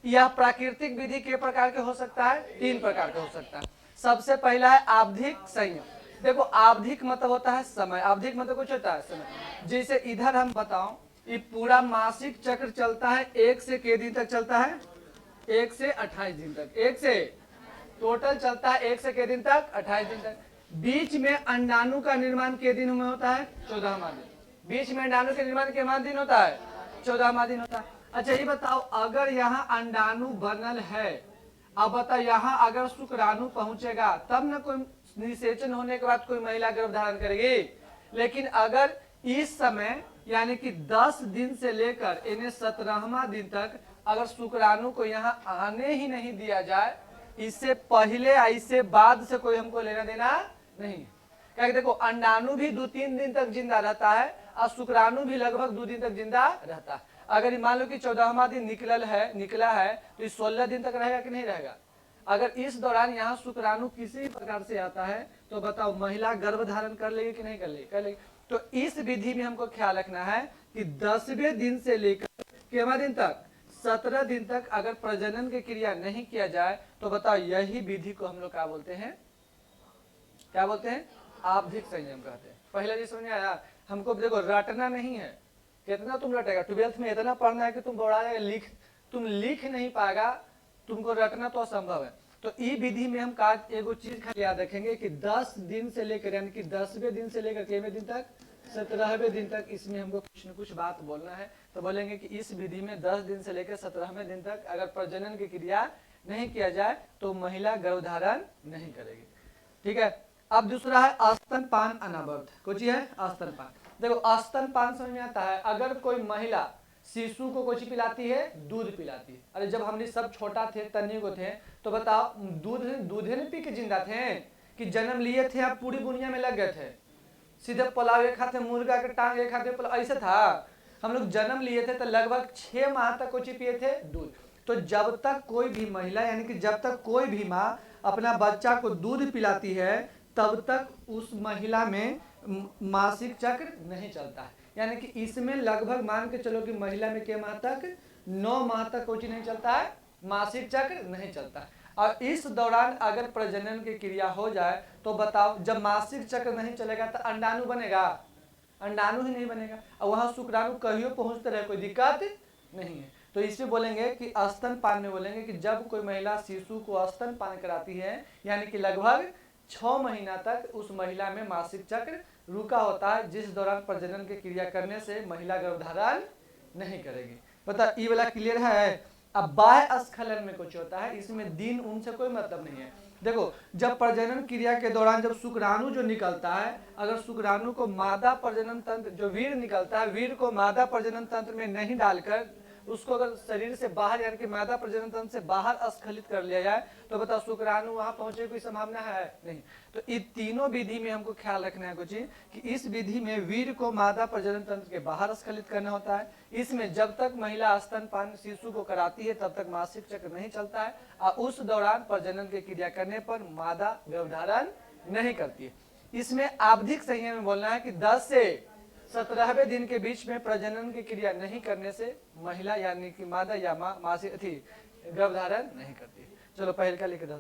यह प्राकृतिक विधि के प्रकार के हो सकता है, 3 प्रकार का हो सकता है। सबसे पहला है आवधिक संयम। देखो आवधिक मतलब होता है समय, आवधिक मतलब कुछ होता है समय। जैसे इधर हम बताओ, ये पूरा मासिक चक्र चलता है 1 से के दिन तक चलता है, 1 से 28 दिन तक, 1 से टोटल चलता है 1 से के दिन तक 28 दिन तक। बीच में अंडाणु का निर्माण के दिन में होता है 14वां दिन। बीच में अंडाणु के निर्माण के दिन होता है 14वां दिन होता है। अच्छा ये बताओ, अगर यहाँ अंडाणु बनल है, अब बताओ यहाँ अगर शुक्राणु पहुंचेगा तब ना कोई निषेचन होने के बाद कोई महिला गर्भ धारण करेगी। लेकिन अगर इस समय यानी कि 10 दिन से लेकर इन्हें 17वां दिन तक अगर शुक्राणु को यहाँ आने ही नहीं दिया जाए, इससे पहले या इससे बाद से कोई हमको लेना देना नहीं। क्या देखो अंडाणु भी 2-3 दिन तक जिंदा रहता है और शुक्राणु भी लगभग 2 दिन तक जिंदा रहता है। अगर मान लो कि 14वां दिन निकला है तो 16 दिन तक रहेगा कि नहीं रहेगा। अगर इस दौरान यहाँ शुक्राणु किसी प्रकार से आता है तो बताओ महिला गर्भ धारण कर लेगी कि नहीं कर लेगी। तो इस विधि में हमको ख्याल रखना है कि 10वें दिन से लेकर कितने दिन तक, 17 दिन तक अगर प्रजनन की क्रिया नहीं किया जाए तो बताओ यही विधि को हम लोग क्या बोलते हैं, क्या बोलते हैं, आवधिक संयम कहते हैं। पहले जी समझ आया। हमको देखो रटना नहीं है, कितना तुम रटेगा, 12th में इतना पढ़ना है कि तुम बोला तुम लिख नहीं पाएगा, तुमको रटना तो असंभव है। तो ई विधि में हम का एगो चीज खाली याद रखेंगे कि 10 दिन से लेकर यानी कि 10वें दिन से लेकर कितने दिन तक, 17वें दिन तक इसमें हमको कुछ न कुछ बात बोलना है। तो बोलेंगे कि इस विधि में 10 दिन से लेकर 17वें दिन तक अगर प्रजनन की क्रिया नहीं किया जाए तो महिला गर्भधारण नहीं करेगी। ठीक है। अब दूसरा है स्तनपान अनावृत। कुछ है स्तनपान। देखो स्तनपान समझ में आता है, अगर कोई महिला शिशु को कुछ पिलाती है, दूध पिलाती है। अरे जब हमने सब छोटा थे तन्नी को थे तो बताओ दूध ही पी के जिंदा थे कि जन्म लिए थे आप पूरी दुनिया में लग गए थे, सीधे पुलाव एक खाते मुर्गा के टांग एक खाते पुलाव, ऐसे था। हम लोग जन्म लिए थे तो लगभग 6 माह तक कुछ पिए थे दूध। तो जब तक कोई भी महिला यानी कि जब तक कोई भी माँ अपना बच्चा को दूध पिलाती है तब तक उस महिला में मासिक चक्र नहीं चलता है। यानी कि इसमें लगभग मान के चलो कि महिला में के माह तक, 9 माह तक कुछ नहीं चलता है, मासिक चक्र नहीं चलता है। और इस दौरान अगर प्रजनन की क्रिया हो जाए तो बताओ जब मासिक चक्र नहीं चलेगा तो अंडाणु बनेगा, अंडाणु ही नहीं बनेगा और वहां शुक्राणु कहीं पहुंचते रहे, कोई दिक्कत नहीं है। तो इसमें बोलेंगे कि स्तनपान में बोलेंगे कि जब कोई महिला शिशु को स्तनपान कराती है यानी कि लगभग 6 महीना तक उस महिला में मासिक चक्र रुका होता है, जिस दौरान प्रजनन की क्रिया करने से महिला गर्भधारण नहीं करेगी। पता ये वाला क्लियर है। अब बाह्य स्खलन में कुछ होता है, इसमें दिन उनसे कोई मतलब नहीं है। देखो जब प्रजनन क्रिया के दौरान जब शुक्राणु जो निकलता है, अगर शुक्राणु को मादा प्रजनन तंत्र जो वीर निकलता है, वीर को मादा प्रजनन तंत्र में नहीं डालकर उसको अगर शरीर से बाहर यानी कि मादा प्रजनन तंत्र से बाहर स्खलित कर लिया जाए तो बताओ शुक्राणु वहां पहुंचे कोई संभावना है नहीं। तो इन तीनों विधि में हमको ख्याल रखना है कुछ कि इस विधि में वीर को मादा प्रजनन तंत्र के बाहर स्खलित करना होता है। इसमें जब तक महिला स्तनपान शिशु को कराती है तब तक मासिक चक्र नहीं चलता है और उस दौरान प्रजनन की क्रिया करने पर मादा गर्भधारण नहीं करती है। इसमें आवधिक संयम में बोलना है कि 10 से 17वें दिन के बीच में प्रजनन की क्रिया नहीं करने से महिला यानी कि मादा या माँ मासिक गर्भधारण नहीं करती। चलो पहल का लिख दो।